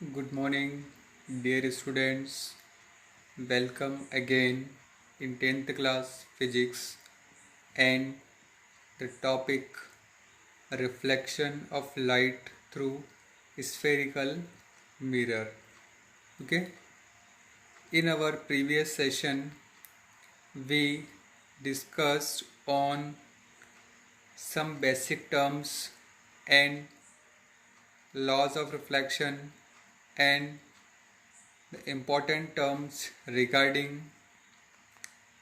Good morning, dear students. Welcome again in 10th class physics and the topic reflection of light through spherical mirror. Okay, in our previous session, we discussed on some basic terms and laws of reflection and the important terms regarding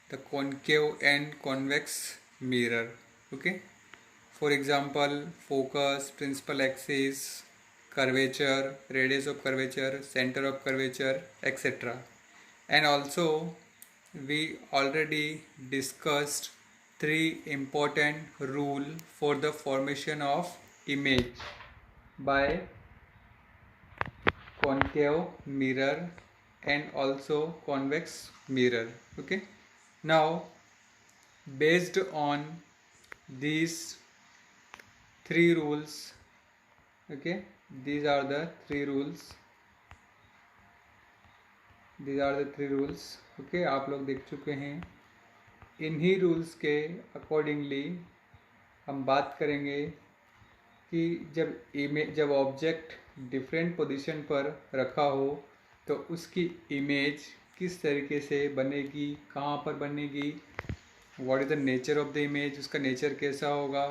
the concave and convex mirror. Okay, for example, focus, principal axis, curvature, radius of curvature, center of curvature, etc. And also we already discussed three important rule for the formation of image by concave mirror and also convex mirror. Okay, now based on these three rules, okay, these are the three rules, okay, आप लोग देख चुके हैं. इन्हीं rules के accordingly हम बात करेंगे कि जब ऑब्जेक्ट डिफरेंट पोजीशन पर रखा हो तो उसकी इमेज किस तरीके से बनेगी, कहाँ पर बनेगी, what is the nature of the image, उसका नेचर कैसा होगा,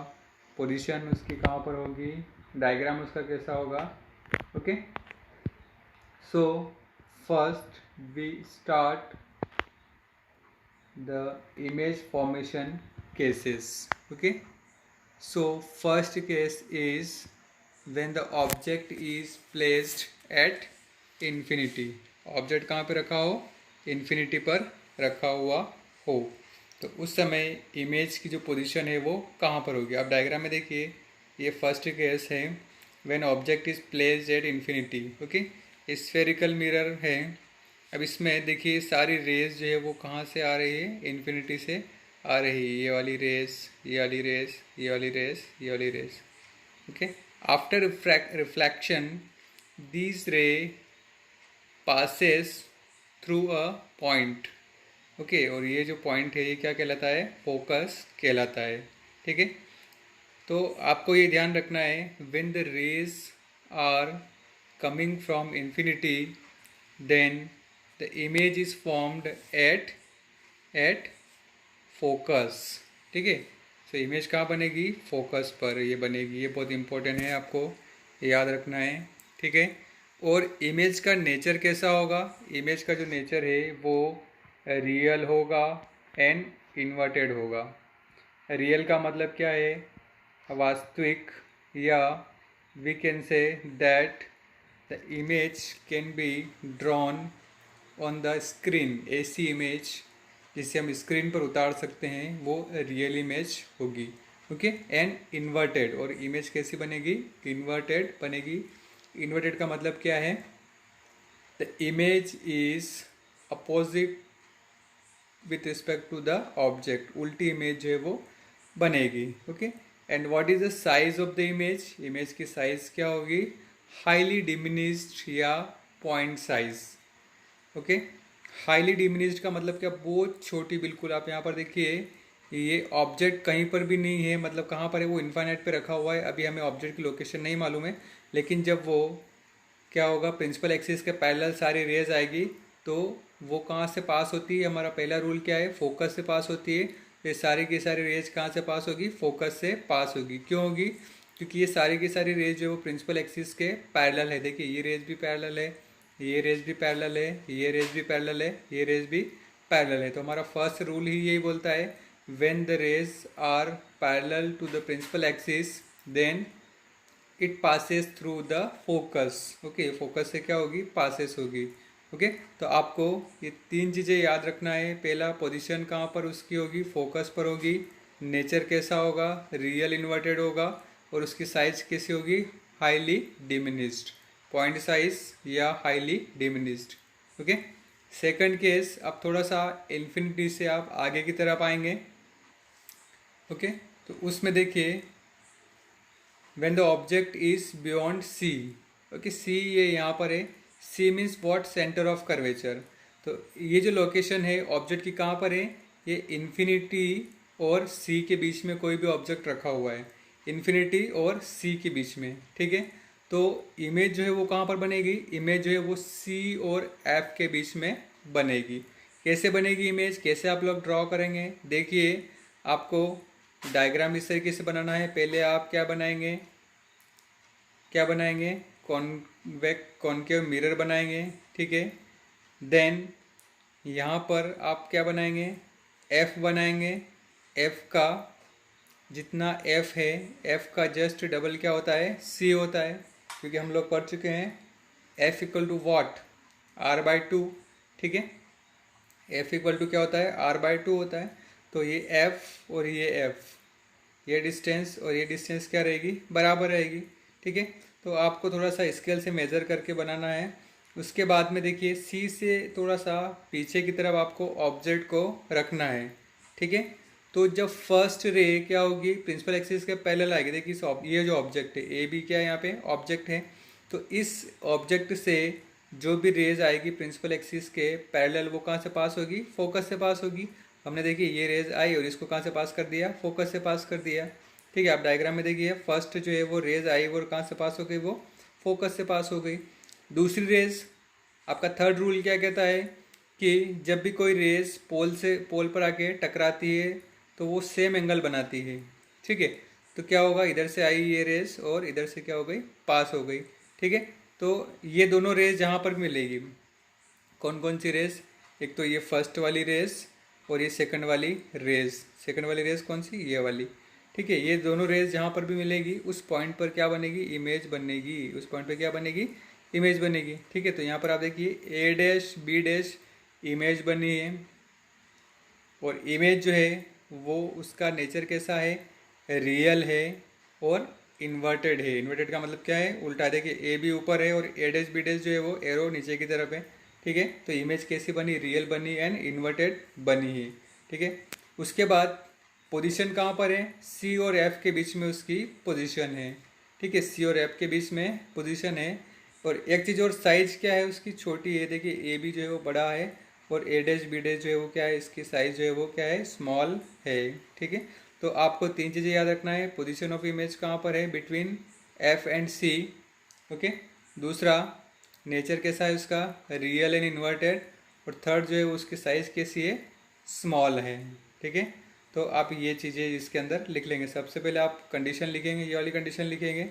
पोजीशन उसकी कहाँ पर होगी, डायग्राम उसका कैसा होगा. Okay, so first we start the image formation cases. Okay, so first case is when the object is placed at infinity. Object कहाँ पे रखा हो, इन्फिनिटी पर रखा हुआ हो, तो उस समय इमेज की जो पोजीशन है वो कहाँ पर होगी. आप डायग्राम में देखिए, ये फर्स्ट केस है when object is placed at infinity. Okay, spherical mirror है. अब इसमें देखिए सारी रेज जो है वो कहाँ से आ रही है, इन्फिनिटी से आ रही है. ये वाली रेस, ये वाली रेस, ये वाली रेस, ये वाली rays. Okay, after reflection this ray passes through a point. Okay, और ये जो पॉइंट है ये क्या कहलाता है, फोकस कहलाता है. ठीक है, तो आपको ये ध्यान रखना है when the rays are coming from infinity then the image is formed at focus. ठीक है, तो इमेज कहाँ बनेगी, फोकस पर ये बनेगी. ये बहुत इंपॉर्टेंट है, आपको याद रखना है. ठीक है, और इमेज का नेचर कैसा होगा, इमेज का जो नेचर है वो रियल होगा एंड इन्वर्टेड होगा. रियल का मतलब क्या है, वास्तविक, या we can say that the image can be drawn on the screen. ऐसी इमेज जिसे हम स्क्रीन पर उतार सकते हैं वो रियल इमेज होगी. ओके, एंड इन्वर्टेड, और इमेज कैसी बनेगी, इन्वर्टेड बनेगी. इन्वर्टेड का मतलब क्या है, the image is opposite with respect to the object. उल्टी इमेज जो है वो बनेगी. Okay, and what is the size of the image, image की साइज क्या होगी, हाईली डिमिनिश्ड या point size. Okay, highly diminished का मतलब क्या, बहुत छोटी बिल्कुल. आप यहाँ पर देखिए ये ऑब्जेक्ट कहीं पर भी नहीं है, मतलब कहाँ पर है, वो इन्फाइनाइट पे रखा हुआ है. अभी हमें ऑब्जेक्ट की लोकेशन नहीं मालूम है, लेकिन जब वो क्या होगा, प्रिंसिपल एक्सिस के पैरेलल सारी रेज आएगी तो वो कहाँ से पास होती है, हमारा पहला रूल क्या है, फोकस से पास होती है. ये सारी की सारी रेज कहाँ से पास होगी, फोकस से पास होगी. क्यों होगी, क्योंकि ये सारी की सारी रेज जो वो प्रिंसिपल एक्सिस के पैरेलल है. देखिए ये रेज भी पैरेलल है, ये रेज भी पैरेलल है, ये रेज भी पैरेलल है, ये रेज भी पैरेलल है. तो हमारा फर्स्ट रूल ही यही बोलता है when the rays are parallel to the principal axis then it passes through the focus. Okay, focus से क्या होगी, पासेस होगी. ओके, तो आपको ये तीन चीज़ें याद रखना है. पहला, पोजीशन कहाँ पर उसकी होगी, फोकस पर होगी. नेचर कैसा होगा, रियल इन्वर्टेड होगा. और उसकी साइज कैसी होगी, हाईली डिमिनिश्ड, पॉइंट साइज या highly diminished. Okay, second case, अब थोड़ा सा इन्फिनिटी से आप आगे की तरफ आएंगे. ओके, तो उसमें देखिए when the object is beyond c. Okay, C ये यहाँ पर है, C means what, center of curvature. तो ये जो लोकेशन है ऑब्जेक्ट की कहाँ पर है, ये इन्फिनिटी और सी के बीच में कोई भी ऑब्जेक्ट रखा हुआ है, इन्फिनिटी और सी के बीच में, ठीक है। तो इमेज जो है वो कहाँ पर बनेगी, इमेज जो है वो सी और एफ के बीच में बनेगी। कैसे बनेगी इमेज, कैसे आप लोग ड्रॉ करेंगे, देखिए आपको डायग्राम इस तरीके से बनाना है। पहले आप क्या बनाएंगे, क्या बनाएंगे, कॉनकेव मिरर बनाएंगे, ठीक है। देन यहाँ पर आप क्या बनाएंगे, एफ बनाएंगे। एफ का जितना एफ है, एफ का जस्ट डबल क्या होता है, सी होता है, क्योंकि हम लोग पढ़ चुके हैं F equal to what, R/2, ठीक है। एफ इक्वल टू क्या होता है, R/2 होता है। तो ये एफ और ये एफ, ये डिस्टेंस और ये डिस्टेंस क्या रहेगी, बराबर रहेगी, ठीक है। तो आपको थोड़ा सा स्केल से मेज़र करके बनाना है। उसके बाद में देखिए सी से थोड़ा सा पीछे की तरफ आपको ऑब्जेक्ट को रखना है, ठीक है। तो जब फर्स्ट रे क्या होगी, प्रिंसिपल एक्सिस के पैरेलल आएगी। देखिए ये जो ऑब्जेक्ट है, ए बी क्या है, यहाँ पे ऑब्जेक्ट है। तो इस ऑब्जेक्ट से जो भी रेज आएगी प्रिंसिपल एक्सिस के पैरेलल, वो कहाँ से पास होगी, फोकस से पास होगी। हमने देखिए ये रेज आई और इसको कहाँ से पास कर दिया, फोकस से पास कर दिया, ठीक है। आप डायग्राम में देखिए फर्स्ट जो है वो रेज आई, वो कहाँ से पास हो गई, वो फोकस से पास हो गई। दूसरी रेज, आपका थर्ड रूल क्या कहता है कि जब भी कोई रेज पोल पर आके टकराती है तो वो सेम एंगल बनाती है, ठीक है। तो क्या होगा, इधर से आई ये रेज और इधर से क्या हो गई, पास हो गई, ठीक है। तो ये दोनों रेज जहाँ पर मिलेगी, कौन कौन सी रेज, एक तो ये फर्स्ट वाली रेज और ये सेकंड वाली रेज। सेकंड वाली रेज कौन सी, ये वाली, ठीक है। ये दोनों रेज जहाँ पर भी मिलेगी उस पॉइंट पर क्या बनेगी, इमेज बनेगी। उस पॉइंट पर क्या बनेगी, इमेज बनेगी, ठीक है। तो यहाँ पर आप देखिए ए डैश बी डैश इमेज बनी है, और इमेज जो है वो उसका नेचर कैसा है, रियल है और इन्वर्टेड है। इन्वर्टेड का मतलब क्या है, उल्टा। देखिए ए बी ऊपर है और ए डैश बी डैश जो है वो एरो नीचे की तरफ है, ठीक है। तो इमेज कैसी बनी, रियल बनी एंड इन्वर्टेड बनी है, ठीक है। उसके बाद पोजीशन कहाँ पर है, सी और एफ के बीच में उसकी पोजीशन है, ठीक है। सी और एफ के बीच में पोजीशन है। और एक चीज़ और, साइज क्या है उसकी, छोटी है। देखिए ए बी जो है वो बड़ा है और ए डैश बी डैश जो है वो क्या है, इसकी साइज जो है वो क्या है, स्मॉल है, ठीक है। तो आपको तीन चीज़ें याद रखना है। पोजीशन ऑफ इमेज कहाँ पर है, between F and C, okay. दूसरा, नेचर कैसा है उसका, रियल एंड इन्वर्टेड। और थर्ड जो है उसकी साइज कैसी है, स्मॉल है, ठीक है। तो आप ये चीज़ें इसके अंदर लिख लेंगे। सबसे पहले आप कंडीशन लिखेंगे, ये वाली कंडीशन लिखेंगे,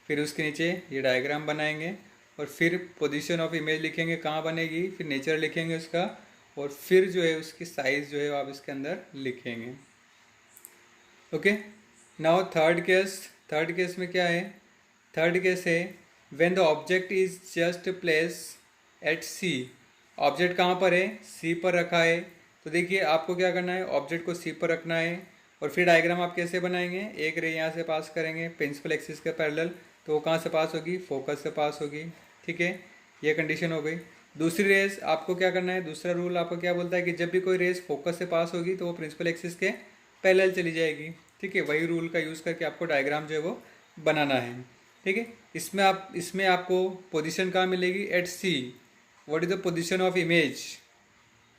फिर उसके नीचे ये डायग्राम बनाएंगे, और फिर पोजीशन ऑफ इमेज लिखेंगे कहाँ बनेगी, फिर नेचर लिखेंगे उसका, और फिर जो है उसकी साइज़ जो है आप इसके अंदर लिखेंगे, ओके। नाउ थर्ड केस में क्या है, थर्ड केस है when the object is just place at C. Object कहाँ पर है, सी पर रखा है। तो देखिए आपको क्या करना है, ऑब्जेक्ट को सी पर रखना है, और फिर डायग्राम आप कैसे बनाएंगे, एक रे यहाँ से पास करेंगे प्रिंसिपल एक्सिस के पैरेलल, तो वो कहाँ से पास होगी, फोकस से पास होगी, ठीक है। ये कंडीशन हो गई। दूसरी रेस आपको क्या करना है, दूसरा रूल आपको क्या बोलता है कि जब भी कोई रेस फोकस से पास होगी तो वो प्रिंसिपल एक्सिस के पैरेलल चली जाएगी, ठीक है। वही रूल का यूज़ करके आपको डायग्राम जो है वो बनाना है, ठीक है। इसमें आपको पोजीशन कहाँ मिलेगी, at C. What is the position of image,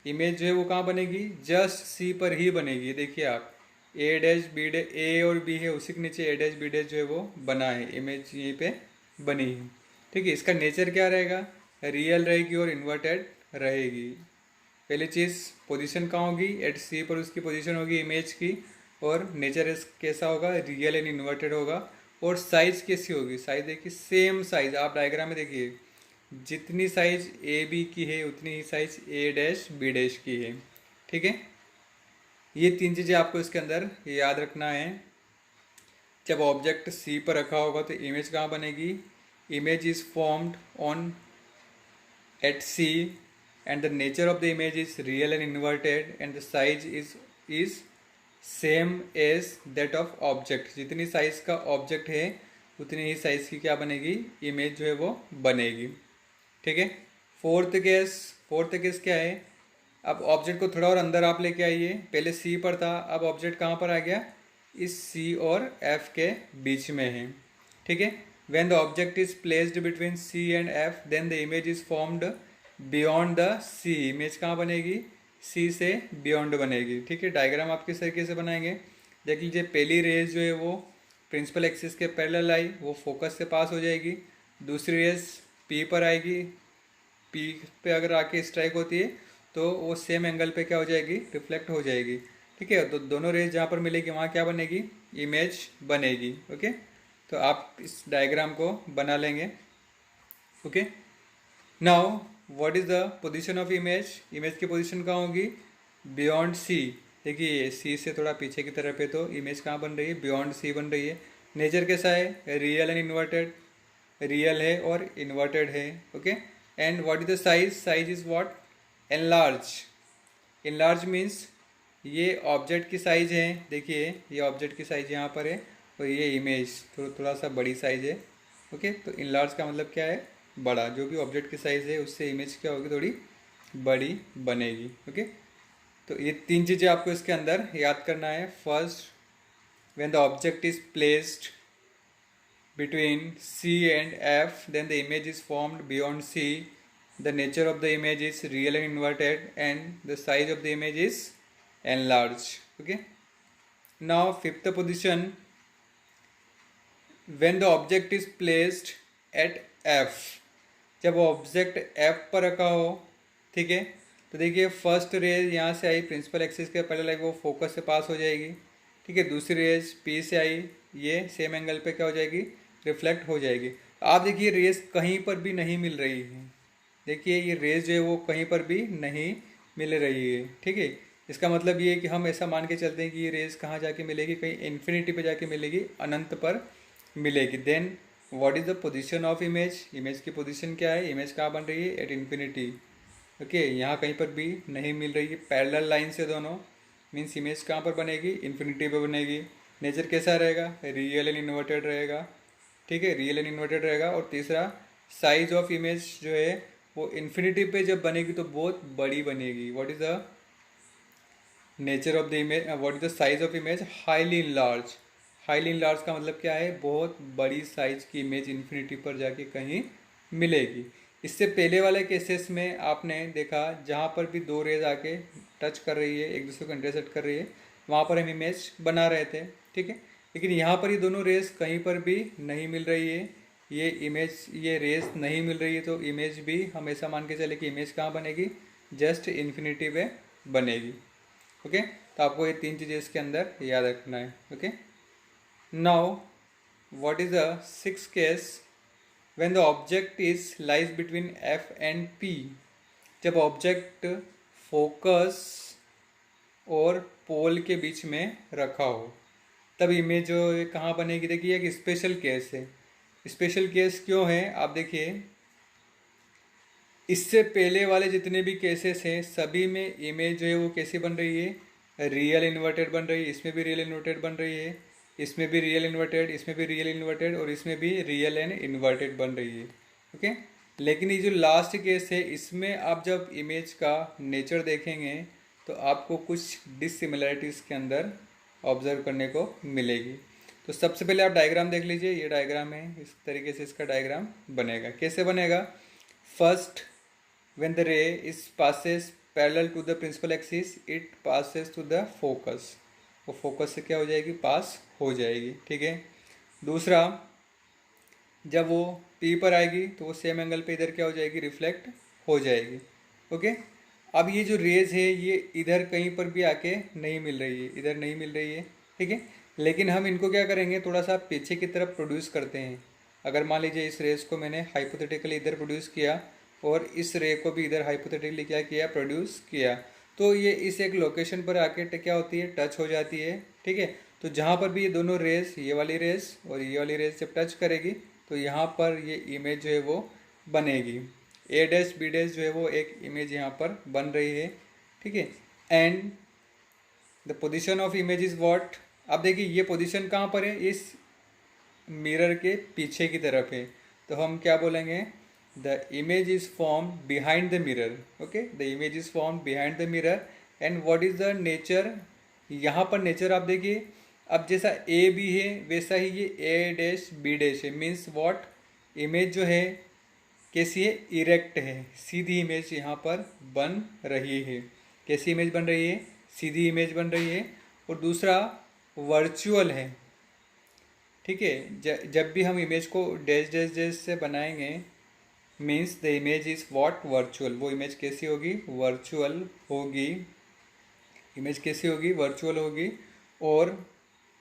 image जो है वो कहाँ बनेगी, जस्ट सी पर ही बनेगी। देखिए आप ए डैश बी डैश, ए और बी है, उसी के नीचे ए डैश बी डैश जो है वो बना है, इमेज यहीं पे बनी है, ठीक है। इसका नेचर क्या रहेगा, रियल रहेगी और इन्वर्टेड रहेगी। पहली चीज़, पोजीशन कहाँ होगी, एट सी पर उसकी पोजीशन होगी इमेज की, और नेचर कैसा होगा, रियल एंड इन्वर्टेड होगा। और साइज कैसी होगी, साइज देखिए सेम साइज, आप डायग्राम में देखिए जितनी साइज ए बी की है उतनी ही साइज ए डैश बी डैश की है, ठीक है। ये तीन चीज़ें आपको इसके अंदर याद रखना है। जब ऑब्जेक्ट सी पर रखा होगा तो इमेज कहाँ बनेगी, image is formed on at C, and the nature of the image is real and inverted, and the size is same as that of object। जितनी साइज का ऑब्जेक्ट है उतनी ही साइज की क्या बनेगी, इमेज जो है वो बनेगी, ठीक है। फोर्थ केस क्या है, अब ऑब्जेक्ट को थोड़ा और अंदर आप लेके आइए। पहले सी पर था, अब ऑब्जेक्ट कहाँ पर आ गया, इस सी और एफ के बीच में है, ठीक है। When the object is placed between C and F then the image is formed beyond the C. Image कहाँ बनेगी? सी से बियॉन्ड बनेगी। ठीक है, डायग्राम आप किस तरीके से बनाएंगे देख लीजिए। पहली रेज जो है वो प्रिंसिपल एक्सिस के पैरेलल आई, वो फोकस से पास हो जाएगी। दूसरी रेज पी पर आएगी, पी पे अगर आके स्ट्राइक होती है तो वो सेम एंगल पे क्या हो जाएगी? रिफ्लेक्ट हो जाएगी। ठीक है, तो दोनों रेज जहाँ पर मिलेगी वहाँ क्या बनेगी? इमेज बनेगी। ओके, तो आप इस डायग्राम को बना लेंगे। Okay, now what is the position of image? Image की पोजीशन कहाँ होगी? Beyond C. देखिए सी से थोड़ा पीछे की तरफ है तो इमेज कहाँ बन रही है? बियॉन्ड सी बन रही है। नेचर कैसा है? Real and inverted. रियल है और इन्वर्टेड है। Okay, and what is the size? Size is what? Enlarge. Enlarge means ये ऑब्जेक्ट की साइज है। देखिए ये ऑब्जेक्ट की साइज यहाँ पर है और ये इमेज थोड़ा सा बड़ी साइज है। ओके, तो इनलार्ज का मतलब क्या है? बड़ा। जो भी ऑब्जेक्ट की साइज है उससे इमेज क्या होगी? थोड़ी बड़ी बनेगी। ओके, तो ये तीन चीज़ें आपको इसके अंदर याद करना है। First, when the object is placed between C and F then the image is formed beyond C. The nature of the image is real and inverted and the size of the image is enlarged. Okay, now fifth position, when the object is placed at F, जब object F पर रखा हो, ठीक है, तो देखिए first raise यहाँ से आई प्रिंसिपल एक्सिस के पहले लाइक वो फोकस से पास हो जाएगी। ठीक है, दूसरी रेज P से आई, ये सेम एंगल पे क्या हो जाएगी? रिफ्लेक्ट हो जाएगी। आप देखिए रेज कहीं पर भी नहीं मिल रही है। देखिए ये रेज जो है वो कहीं पर भी नहीं मिल रही है। ठीक है, इसका मतलब ये है कि हम ऐसा मान के चलते हैं कि ये रेज कहाँ जाके मिलेगी? कहीं इन्फिनिटी पे जाके मिलेगी, अनंत पर मिलेगी। Then what is the position of image? Image की पोजीशन क्या है? इमेज कहाँ बन रही है? At infinity. ओके, यहाँ कहीं पर भी नहीं मिल रही है। पैरेलल लाइन से दोनों, मीन्स इमेज कहाँ पर बनेगी? इन्फिनिटी पे बनेगी। नेचर कैसा रहेगा? रियल एंड इन्वर्टेड रहेगा। ठीक है, रियल एंड इन्वर्टेड रहेगा। और तीसरा, साइज ऑफ इमेज जो है वो इन्फिनिटी पे जब बनेगी तो बहुत बड़ी बनेगी। What is the nature of the image? What is the size of image? Highly enlarge. Highly enlarge का मतलब क्या है? बहुत बड़ी साइज की इमेज इन्फिनिटी पर जाके कहीं मिलेगी। इससे पहले वाले केसेस में आपने देखा जहाँ पर भी दो रेज आके टच कर रही है, एक दूसरे को इंटरसेक्ट कर रही है, वहाँ पर हम इमेज बना रहे थे। ठीक है, लेकिन यहाँ पर ये दोनों रेस कहीं पर भी नहीं मिल रही है। ये इमेज, ये रेस नहीं मिल रही है तो इमेज भी हम ऐसा मान के चले कि इमेज कहाँ बनेगी? जस्ट इन्फिनिटी पे बनेगी। ओके, तो आपको ये तीन चीज़ें इसके अंदर याद रखना है। Okay, now what is the sixth case? When the object is lies between F and P। जब ऑब्जेक्ट फोकस और पोल के बीच में रखा हो तब इमेज जो कहाँ बनेगी? देखिए एक स्पेशल केस है। स्पेशल केस क्यों है? आप देखिए इससे पहले वाले जितने भी केसेस हैं सभी में इमेज जो है वो कैसी बन रही है? रियल इन्वर्टेड बन रही है। इसमें भी रियल इन्वर्टेड बन रही है, इसमें भी रियल इन्वर्टेड, इसमें भी रियल इन्वर्टेड और इसमें भी रियल एंड इन्वर्टेड बन रही है। ओके, लेकिन ये जो लास्ट केस है इसमें आप जब इमेज का नेचर देखेंगे तो आपको कुछ डिसिमिलरिटीज़ के अंदर ऑब्जर्व करने को मिलेगी। तो सबसे पहले आप डायग्राम देख लीजिए, ये डायग्राम है, इस तरीके से इसका डायग्राम बनेगा। कैसे बनेगा? First, when the ray is passes parallel to the principal axis it passes to the focus. वो फोकस से क्या हो जाएगी? पास हो जाएगी। ठीक है, दूसरा, जब वो पी पर आएगी तो वो सेम एंगल पे इधर क्या हो जाएगी? रिफ्लेक्ट हो जाएगी। ओके, अब ये जो रेज है ये इधर कहीं पर भी आके नहीं मिल रही है, इधर नहीं मिल रही है। ठीक है, लेकिन हम इनको क्या करेंगे? थोड़ा सा पीछे की तरफ प्रोड्यूस करते हैं। अगर मान लीजिए इस रेज को मैंने हाइपोथेटिकली इधर प्रोड्यूस किया और इस रे को भी इधर हाइपोथेटिकली क्या किया? प्रोड्यूस किया, तो ये इस एक लोकेशन पर आके क्या होती है? टच हो जाती है। ठीक है, तो जहाँ पर भी ये दोनों रेस, ये वाली रेस और ये वाली रेस जब टच करेगी तो यहाँ पर ये इमेज जो है वो बनेगी। ए डैश बी डैश जो है वो एक इमेज यहाँ पर बन रही है। ठीक है, and the position of image is what? अब देखिए ये पोजीशन कहाँ पर है? इस मिरर के पीछे की तरफ है, तो हम क्या बोलेंगे? The image is form behind the mirror. Okay, the image is form behind the mirror. And what is the nature? यहाँ पर नेचर आप देखिए अब जैसा ए बी है वैसा ही ये ए डैश बी डैश है, मीन्स व्हाट, इमेज जो है कैसी है, इरेक्ट है, सीधी इमेज यहाँ पर बन रही है। कैसी इमेज बन रही है, सीधी इमेज बन रही है। और दूसरा वर्चुअल है, ठीक है। जब भी हम इमेज को डैश डैश डैश से बनाएंगे means the image is what, virtual. वो इमेज कैसी होगी, वर्चुअल होगी। इमेज कैसी होगी, वर्चुअल होगी। और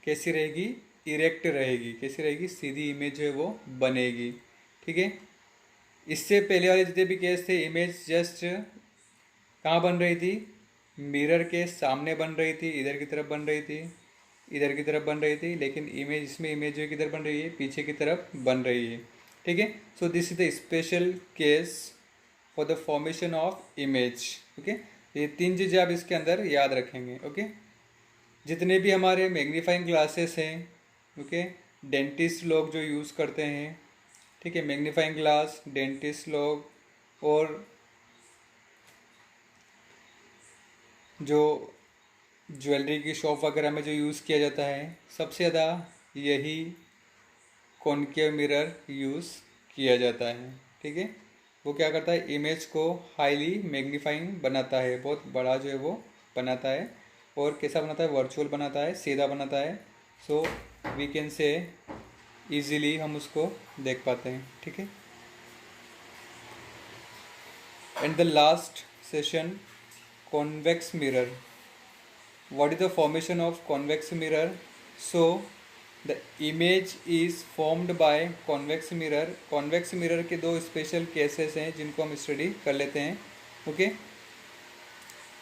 कैसी रहेगी, इरेक्ट रहेगी। कैसी रहेगी, सीधी इमेज जो है वो बनेगी, ठीक है। इससे पहले वाले जितने भी केस थे, इमेज जस्ट कहाँ बन रही थी, मिरर के सामने बन रही थी, इधर की तरफ बन रही थी, इधर की तरफ बन रही थी। लेकिन इमेज, इसमें इमेज जो किधर बन रही है, पीछे की तरफ बन रही है, ठीक है। So this is the special case for the formation of image, okay. ये तीन चीज़ें आप इसके अंदर याद रखेंगे, ओके। जितने भी हमारे मैग्नीफाइंग ग्लासेस हैं, ओके, डेंटिस्ट लोग जो यूज़ करते हैं, ठीक है, मैग्नीफाइंग ग्लास डेंटिस्ट लोग, और जो ज्वेलरी की शॉप वगैरह में जो यूज़ किया जाता है, सबसे ज़्यादा यही कॉनकेव मिरर यूज़ किया जाता है, ठीक है। वो क्या करता है, इमेज को हाईली मैग्नीफाइंग बनाता है, बहुत बड़ा जो है वो बनाता है। और कैसा बनाता है, वर्चुअल बनाता है, सीधा बनाता है। So we can say easily हम उसको देख पाते हैं, ठीक है। And the last session, convex mirror. What is the formation of convex mirror? So the image is formed by convex mirror. convex mirror के दो स्पेशल केसेस हैं जिनको हम स्टडी कर लेते हैं, ओके।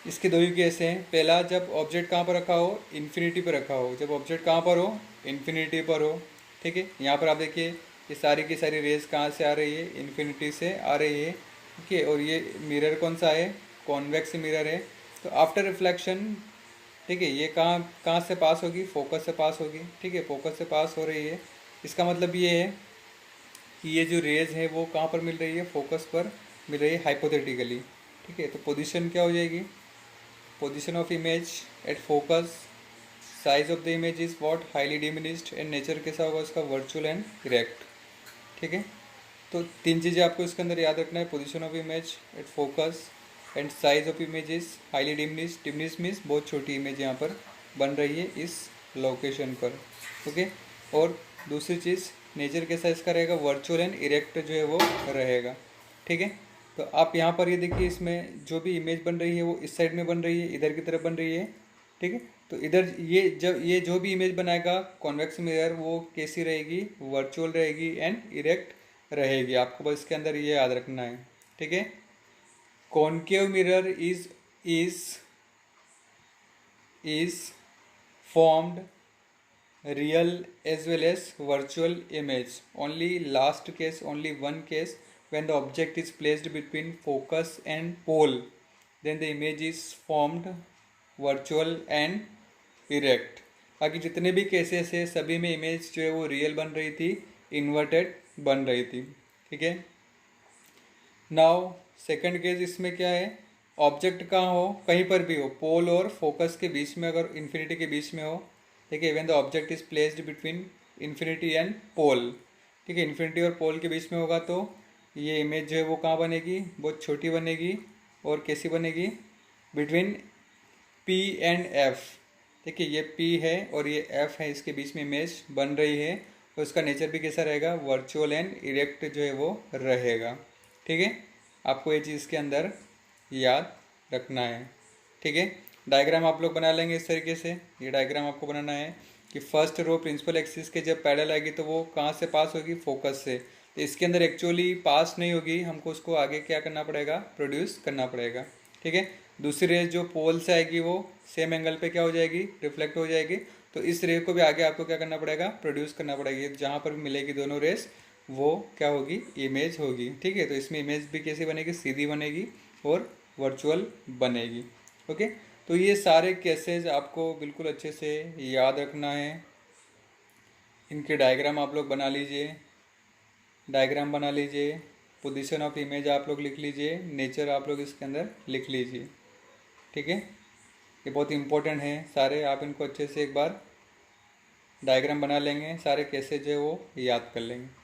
इसके दो ही केस हैं। पहला, जब ऑब्जेक्ट कहाँ पर रखा हो, इन्फिनिटी पर रखा हो। जब ऑब्जेक्ट कहाँ पर हो, इन्फिनिटी पर हो, ठीक है। यहाँ पर आप देखिए ये सारी की सारी रेज कहाँ से आ रही है, इन्फिनिटी से आ रही है, ठीक है। और ये मिरर कौन सा है, कॉन्वेक्स मिरर है। तो आफ्टर रिफ्लेक्शन, ठीक है, ये कहाँ कहाँ से पास होगी, फोकस से पास होगी, ठीक है, फोकस से पास हो रही है। इसका मतलब ये है कि ये जो रेज है वो कहाँ पर मिल रही है, फोकस पर मिल रही है हाइपोथेटिकली, ठीक है। तो पोजीशन क्या हो जाएगी, position of image at focus, size of the image is what, highly diminished, and nature कैसा होगा उसका, वर्चुअल एंड इरेक्ट, ठीक है। तो तीन चीज़ें आपको इसके अंदर याद रखना है, position of image at focus and size of image is highly diminish. Diminish means बहुत छोटी इमेज यहाँ पर बन रही है इस लोकेशन पर, ओके। और दूसरी चीज़, नेचर कैसा इसका रहेगा, वर्चुअल एंड इरेक्ट जो है वो रहेगा, ठीक है। तो आप यहाँ पर ये देखिए, इसमें जो भी इमेज बन रही है वो इस साइड में बन रही है, इधर की तरफ बन रही है, ठीक है। तो इधर ये जो भी इमेज बनाएगा कॉन्वेक्स मिरर, वो कैसी रहेगी, वर्चुअल रहेगी एंड इरेक्ट रहेगी। आपको बस इसके अंदर ये याद रखना है, ठीक है। concave mirror is formed real as well as virtual image. Only last case, only one case, when the object is placed between focus and pole, then the image is formed virtual and erect. बाकी जितने भी cases है सभी में image जो है वो real बन रही थी, इन्वर्टेड बन रही थी, ठीक है। नाउ सेकंड केस, इसमें क्या है, ऑब्जेक्ट कहाँ हो, कहीं पर भी हो, पोल और फोकस के बीच में, अगर इन्फिनिटी के बीच में हो, ठीक है। When the object is placed between infinity and pole, ठीक है, इन्फिनिटी और पोल के बीच में होगा तो ये इमेज जो है वो कहाँ बनेगी, बहुत छोटी बनेगी। और कैसी बनेगी, बिटवीन पी एंड एफ, ठीक है। ये पी है और ये एफ है, इसके बीच में इमेज बन रही है। तो उसका नेचर भी कैसा रहेगा, वर्चुअल एंड इरेक्ट जो है वो रहेगा, ठीक है। आपको ये चीज़ के अंदर याद रखना है, ठीक है। डायग्राम आप लोग बना लेंगे इस तरीके से। ये डायग्राम आपको बनाना है कि फर्स्ट रो प्रिंसिपल एक्सिस के जब पैरेलल आएगी तो वो कहाँ से पास होगी, फोकस से। तो इसके अंदर एक्चुअली पास नहीं होगी, हमको उसको आगे क्या करना पड़ेगा, प्रोड्यूस करना पड़ेगा, ठीक है। दूसरी रे जो पोल से आएगी वो सेम एंगल पे क्या हो जाएगी, रिफ्लेक्ट हो जाएगी। तो इस रे को भी आगे आपको क्या करना पड़ेगा, प्रोड्यूस करना पड़ेगी। जहाँ पर भी मिलेगी दोनों रेस वो क्या होगी, इमेज होगी, ठीक है। तो इसमें इमेज भी कैसी बनेगी, सीधी बनेगी और वर्चुअल बनेगी, ओके। तो ये सारे केसेस आपको बिल्कुल अच्छे से याद रखना है। इनके डायग्राम आप लोग बना लीजिए, डायग्राम बना लीजिए, पोजीशन ऑफ इमेज आप लोग लिख लीजिए, नेचर आप लोग इसके अंदर लिख लीजिए, ठीक है। ये बहुत इंपॉर्टेंट है सारे, आप इनको अच्छे से एक बार डायग्राम बना लेंगे, सारे कैसे जो है वो याद कर लेंगे।